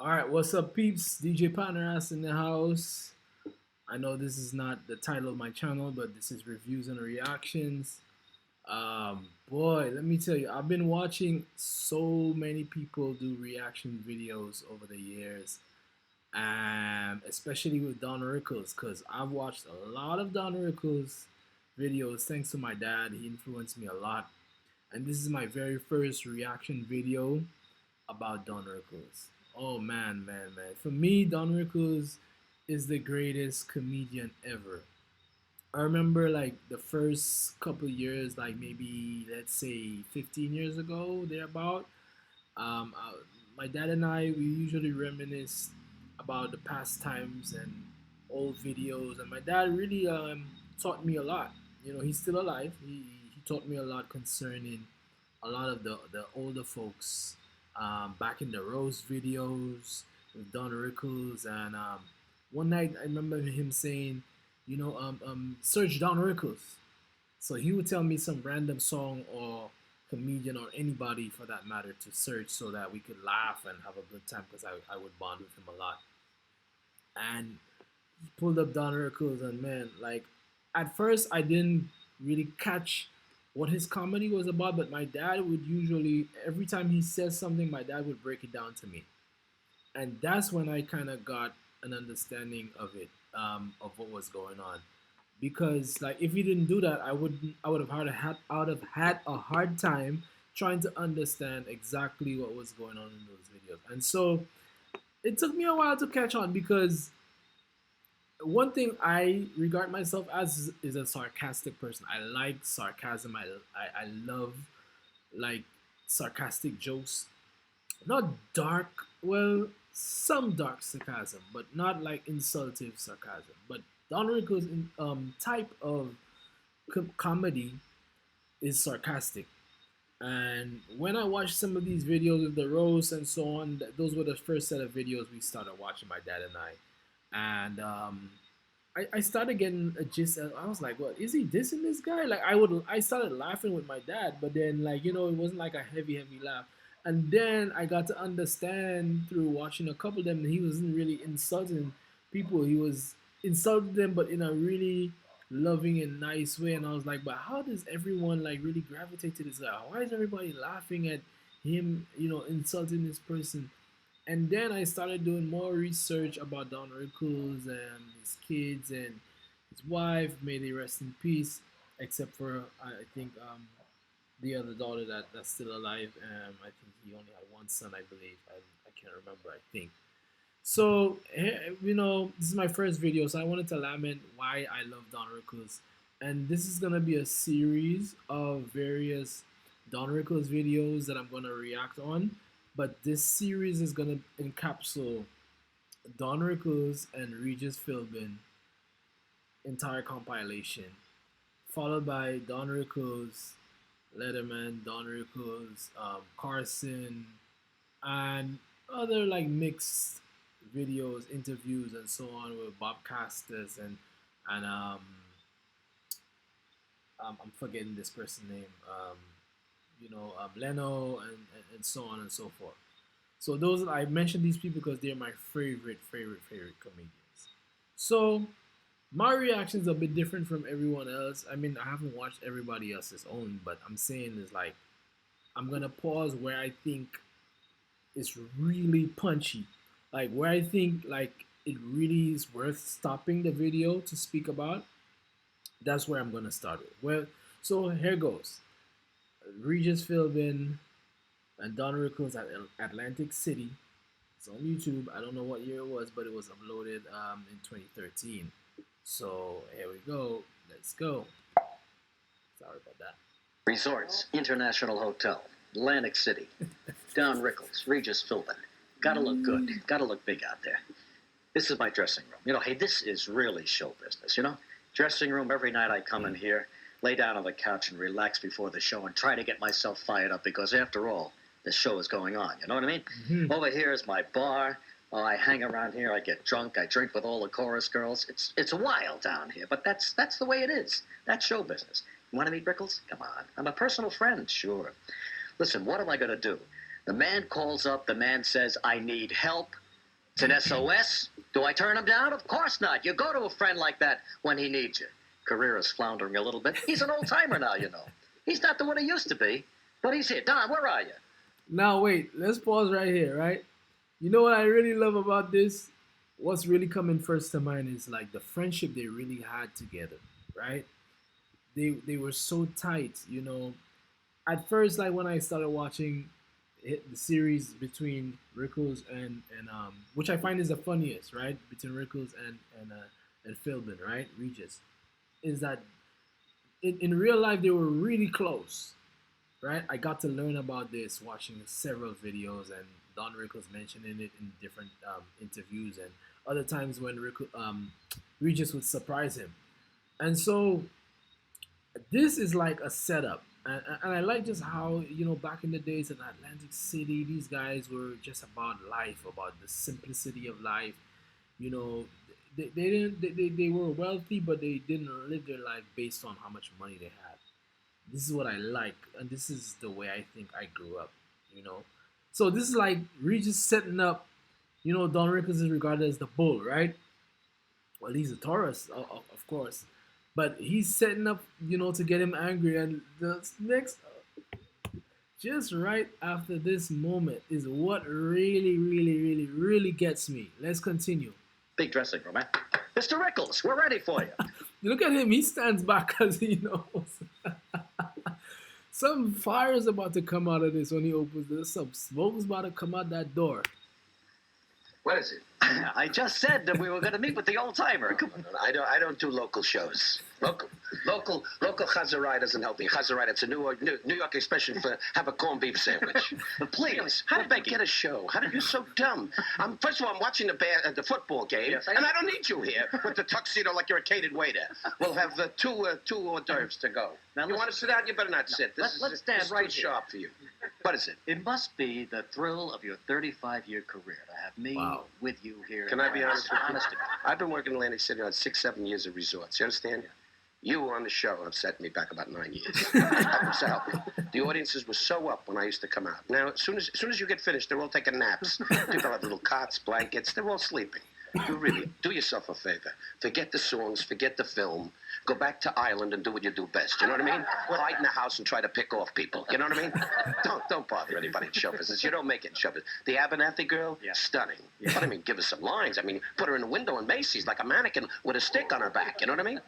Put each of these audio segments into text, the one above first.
All right, what's up, peeps? DJ Partnerass in the house. I know this is not the title of my channel, but this is reviews and reactions. Boy, let me tell you, I've been watching so many people do reaction videos over the years, especially with Don Rickles, because I've watched a lot of Don Rickles videos thanks to my dad. He influenced me a lot, and this is my very first reaction video about Don Rickles. Oh man, man, man. For me, Don Rickles is the greatest comedian ever. I remember like the first couple years, like maybe let's say 15 years ago, thereabout. Um, uh, my dad and I we usually reminisce about the past times and old videos, and my dad really taught me a lot. You know, he's still alive. He taught me a lot concerning a lot of the older folks back in the roast videos with Don Rickles. And one night I remember him saying, search Don Rickles. So he would tell me some random song or comedian or anybody for that matter to search so that we could laugh and have a good time because I would bond with him a lot. And he pulled up Don Rickles, and man, like at first I didn't really catch what his comedy was about, but my dad would usually every time he says something, my dad would break it down to me, and that's when I kind of got an understanding of it, of what was going on. Because like if he didn't do that, I would have had a hard time trying to understand exactly what was going on in those videos, and so it took me a while to catch on because one thing I regard myself as is a sarcastic person. I like sarcasm. I love like sarcastic jokes. Not dark, well, some dark sarcasm, but not like insultive sarcasm. But Don Rickles' type of comedy is sarcastic. And when I watched some of these videos of the roast and so on, those were the first set of videos we started watching, my dad and I. And I started getting a gist. I was like, "What is he dissing this guy?" Like I started laughing with my dad, but then like it wasn't like a heavy laugh. And then I got to understand through watching a couple of them that he wasn't really insulting people. He was insulting them, but in a really loving and nice way. And I was like, "But how does everyone like really gravitate to this guy? Why is everybody laughing at him? Insulting this person?" And then I started doing more research about Don Rickles and his kids and his wife. May they rest in peace. Except for I think the other daughter that's still alive. I think he only had one son, I believe. I can't remember. I think. So this is my first video, so I wanted to lament why I love Don Rickles, and this is gonna be a series of various Don Rickles videos that I'm gonna react on. But this series is gonna encapsulate Don Rickles and Regis Philbin entire compilation, followed by Don Rickles, Letterman, Don Rickles, Carson, and other like mixed videos, interviews, and so on with Bob Costas and I'm forgetting this person's name. Leno and so on and so forth. So those I mentioned these people because they're my favorite comedians. So my reaction is a bit different from everyone else. I mean, I haven't watched everybody else's own, but I'm saying is like I'm gonna pause where I think it's really punchy, like where I think like it really is worth stopping the video to speak about. That's where I'm gonna start with. Well, so here goes. Regis Philbin and Don Rickles at Atlantic City. It's on YouTube. I don't know what year it was, but it was uploaded in 2013. So here we go. Let's go. Sorry about that. Resorts International Hotel, Atlantic City. Don Rickles, Regis Philbin. Gotta look good. Gotta look big out there. This is my dressing room. Hey, this is really show business, Dressing room, every night I come in here, lay down on the couch and relax before the show and try to get myself fired up because, after all, the show is going on. You know what I mean? Mm-hmm. Over here is my bar. I hang around here. I get drunk. I drink with all the chorus girls. It's wild down here, but that's the way it is. That's show business. You want to meet Rickles? Come on. I'm a personal friend, sure. Listen, what am I going to do? The man calls up. The man says, I need help. It's an SOS. Do I turn him down? Of course not. You go to a friend like that when he needs you. Career is floundering a little bit. He's an old timer now, you know. He's not the one he used to be, but he's here. Don, where are you? Now wait, let's pause right here, right? You know what I really love about this? What's really coming first to mind is like the friendship they really had together, right? They were so tight, you know. At first, like when I started watching the series between Rickles and which I find is the funniest, right? Between Rickles and Philbin, right? Regis, is that in real life they were really close, right? I got to learn about this watching several videos and Don Rickles mentioning it in different interviews and other times when Regis would surprise him. And so this is like a setup. And I like just how, you know, back in the days in Atlantic City, these guys were just about life, about the simplicity of life. You know, they didn't they were wealthy, but they didn't live their life based on how much money they had. This is what I like, and this is the way I think I grew up. You know, so this is like Regis setting up. You know, Don Rickles is regarded as the bull, right? Well, he's a Taurus, of course, but he's setting up, you know, to get him angry. And the next, just right after this moment, is what really, really, really, really gets me. Let's continue. Big dressing room, eh? Mr. Rickles, we're ready for you. Look at him; he stands back because he knows some fire is about to come out of this when he opens this. Some smoke is about to come out that door. What is it? I just said that we were going to meet with the old timer. Come on. I don't do local shows. Local Chazarai doesn't help me. Chazarai, it's a New York expression for have a corned beef sandwich. But please, how did they get a show? How did you so dumb? First of all, I'm watching the football game, Yes, and I don't need you here with the tuxedo like you're a catered waiter. We'll have two hors d'oeuvres to go. Now, you want to sit down? You better not sit. This let's is stand this right is too here. sharp for you. What is it? It must be the thrill of your 35-year career to have me with you here. Can I be honest with you? Honest to God. I've been working in Atlantic City on 6-7 years of resorts. You understand? You on the show have set me back about 9 years. So help me. The audiences were so up when I used to come out. Now, as soon as you get finished, they're all taking naps. People have little cots, blankets. They're all sleeping. You really do yourself a favor. Forget the songs. Forget the film. Go back to Ireland and do what you do best. You know what I mean? Hide in the house and try to pick off people. You know what I mean? Don't bother anybody in show business. You don't make it in show business. The Abernathy girl, stunning. Yeah. But I mean, give us some lines. I mean, put her in a window in Macy's like a mannequin with a stick on her back. You know what I mean?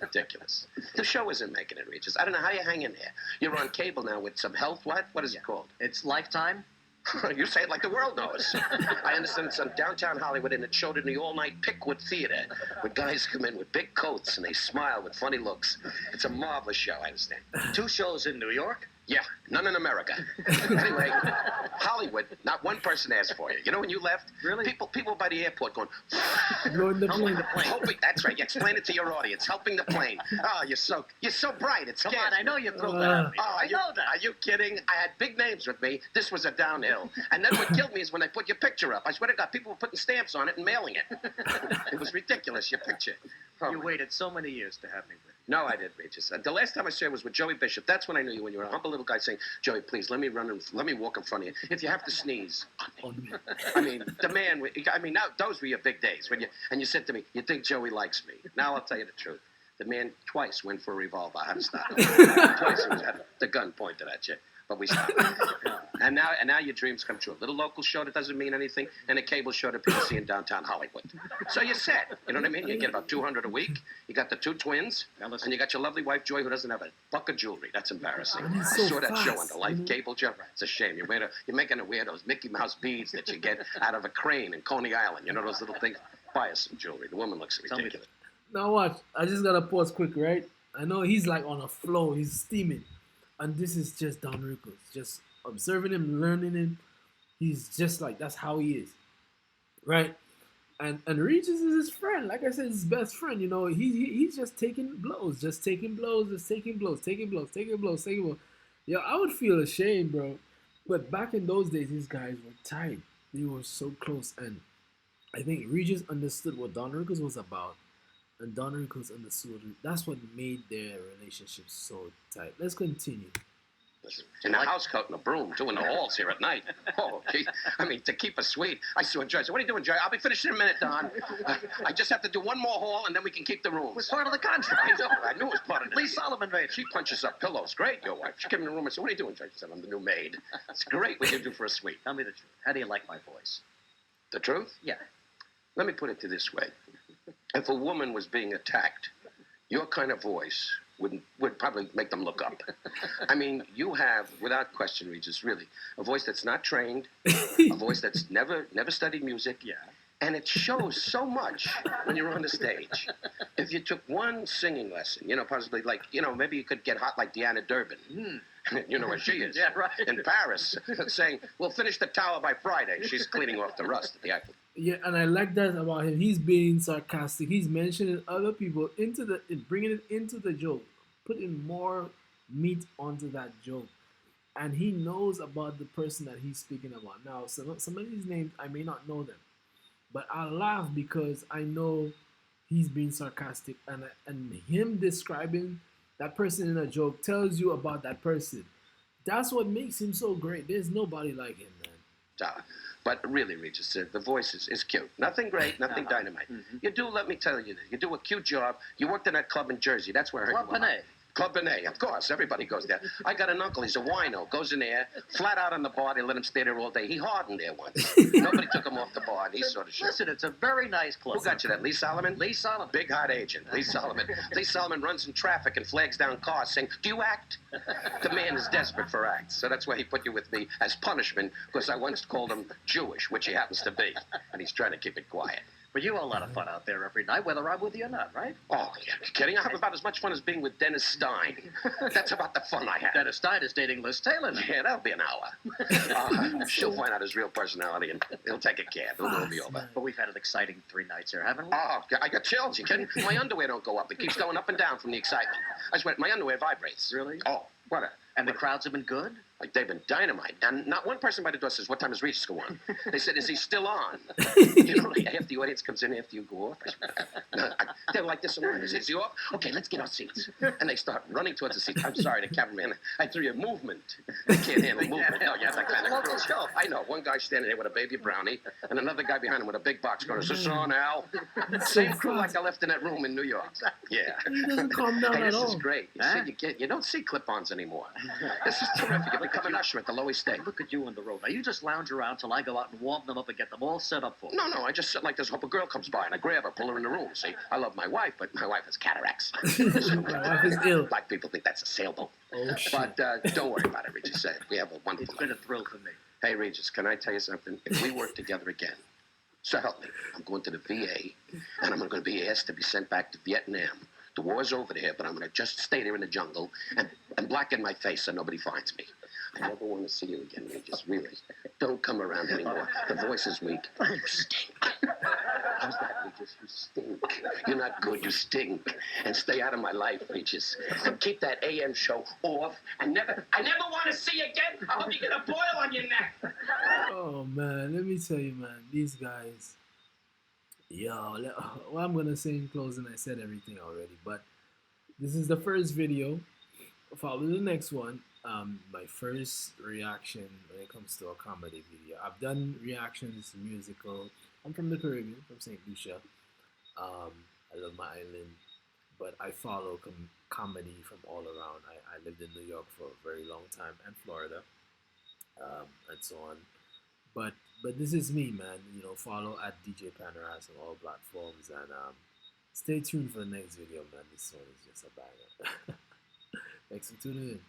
Ridiculous. The show isn't making it, Regis. I don't know how you hang in there. You're on cable now with some health. What is it called? It's Lifetime. You say it like the world knows. I understand it's on downtown Hollywood, and it showed in the all-night Pickwood Theater, where guys come in with big coats, and they smile with funny looks. It's a marvelous show, I understand. 2 shows in New York. Yeah, none in America. Anyway, Hollywood, not one person asked for you. You know when you left? Really? People by the airport going, Blowing the plane. hoping, that's right, you explain it to your audience, helping the plane. Oh, you're so bright, it's Come scares on, I me. know you threw that at me. Oh, I know that. Are you kidding? I had big names with me. This was a downhill. And then what killed me is when they put your picture up. I swear to God, people were putting stamps on it and mailing it. It was ridiculous, your picture. Oh, You waited so many years to have me with you. no, I didn't, Regis. The last time I saw you was with Joey Bishop. That's when I knew you, when you were a humble little guy saying, Joey, please, let me walk in front of you. If you have to sneeze. On me. I mean, the man, now, those were your big days. And you said to me, you think Joey likes me. Now I'll tell you the truth. The man twice went for a revolver. I had to stop him. Twice he had the gun pointed at you. But we stopped. And now your dreams come true. A little local show that doesn't mean anything, and a cable show that people see in downtown Hollywood. So you're set. You know what I mean? You get about $200 a week. You got the 2 twins, and you got your lovely wife Joy, who doesn't have a buck of jewelry. That's embarrassing. He's I so saw that show on fast, the Life you know? cable show. It's a shame. You're making her wear those Mickey Mouse beads that you get out of a crane in Coney Island. You know those little things? Buy us some jewelry. The woman looks Tell me ridiculous. Now watch. I just gotta pause quick, right? I know he's like on a flow. He's steaming, and this is just Don Rickles. Just observing him, learning him. He's just like that's how he is, right? And Regis is his friend. Like I said, his best friend. You know, he's just taking blows, just taking blows, just taking blows, taking blows, taking blows, taking blows. Yo, I would feel ashamed, bro. But back in those days, these guys were tight. They were so close, and I think Regis understood what Don Rickles was about. And Don Rickles understood. That's what made their relationship so tight. Let's continue. In a house coat and a broom, doing the halls here at night. Oh, gee. I mean, to keep us sweet. I saw Joy. I said, what are you doing, Joy? I'll be finished in a minute, Don. I just have to do one more haul, and then we can keep the rooms. It was part of the contract. I know. I knew it was part of it. Lee Solomon made it. She punches up pillows. Great, your wife. She came in the room and said, what are you doing, Joy? She said, I'm the new maid. It's great. What do you do for a suite? Tell me the truth. How do you like my voice? The truth? Yeah. Let me put it this way. If a woman was being attacked, your kind of voice would probably make them look up. I mean, you have, without question, Regis, really, a voice that's not trained, a voice that's never studied music. Yeah. And it shows so much when you're on the stage. If you took one singing lesson, possibly like, maybe you could get hot like Deanna Durbin. You know where she is. Yeah, right. In Paris, saying, we'll finish the tower by Friday. She's cleaning off the rust at the Eiffel. Yeah, and I like that about him. He's being sarcastic. He's mentioning other people bringing it into the joke, putting more meat onto that joke. And he knows about the person that he's speaking about. Now, some of these names, I may not know them. But I laugh because I know he's being sarcastic, and him describing that person in a joke tells you about that person. That's what makes him so great. There's nobody like him, man. But really, Regis, the voice is cute. Nothing great, nothing dynamite. You do, let me tell you this, you do a cute job. You worked in that club in Jersey. That's where I heard Club you. Benet. Club Benet, of course. Everybody goes there. I got an uncle. He's a wino. Goes in there, flat out on the bar. They let him stay there all day. He hardened there once. Nobody took him off the bar, and he sort of shit. Listen, it's a very nice club. Who got you that? Lee Solomon? Lee Solomon. Big hot agent. Lee Solomon. Lee Solomon runs in traffic and flags down cars saying, do you act? The man is desperate for acts. So that's why he put you with me as punishment, because I once called him Jewish, which he happens to be. And he's trying to keep it quiet. But you have a lot of fun out there every night, whether I'm with you or not, right? Oh, you're kidding? I have about as much fun as being with Dennis Stein. That's about the fun I have. Dennis Stein is dating Liz Taylor now. Yeah, that'll be an hour. She'll find out his real personality, and he'll take a cab. It'll be over. But we've had an exciting 3 nights here, haven't we? Oh, I got chills. You kidding? My underwear don't go up. It keeps going up and down from the excitement. I swear, my underwear vibrates. Really? Oh, what a... And the crowds have been good? Like, they've been dynamite. And not one person by the door says, what time does Regis go on? They said, is he still on? Half the audience comes in after you go off. They're like this and that. Is he off? Okay, let's get our seats. And they start running towards the seats. I'm sorry, the cameraman. I threw you a movement. They can't handle movement. No, yeah, that kind of Local show. I know. One guy standing there with a baby brownie, and another guy behind him with a big box going, is this on, Al? Same crew like I left in that room in New York. Yeah. He doesn't calm down Hey, at this all. is great. You don't see clip-ons anymore. This is terrific. You become an usher at the Lower East State. Look at you on the road. Now, you just lounge around till I go out and warm them up and get them all set up for me. No, I just sit like this, hope a girl comes by, and I grab her, pull her in the room. See, I love my wife, but my wife has cataracts. My wife is ill. Black people think that's a sailboat. Oh, shit. But don't worry about it, Regis. We have a wonderful It's been a life. thrill for me. Hey, Regis, can I tell you something? If we work together again, so help me. I'm going to the VA, and I'm going to be asked to be sent back to Vietnam. The war's over there, but I'm going to just stay there in the jungle and blacken my face so nobody finds me. I never want to see you again, Regis, really. Don't come around anymore. The voice is weak. You stink. How's that, Regis? You stink. You're not good. You stink. And stay out of my life, Regis. And keep that AM show off. I never want to see you again. I hope you get a boil on your neck. Oh, man. Let me tell you, man. These guys... Yo, what I'm going to say in closing, I said everything already. But this is the first video. Follow the next one. My first reaction when it comes to a comedy video. I've done reactions to musical. I'm from the Caribbean, from St. Lucia. I love my island, but I follow comedy from all around. I lived in New York for a very long time, and Florida, and so on. But this is me, man. Follow at DJ Paneras on all platforms, and stay tuned for the next video, man. This one is just a banger. Thanks for tuning in.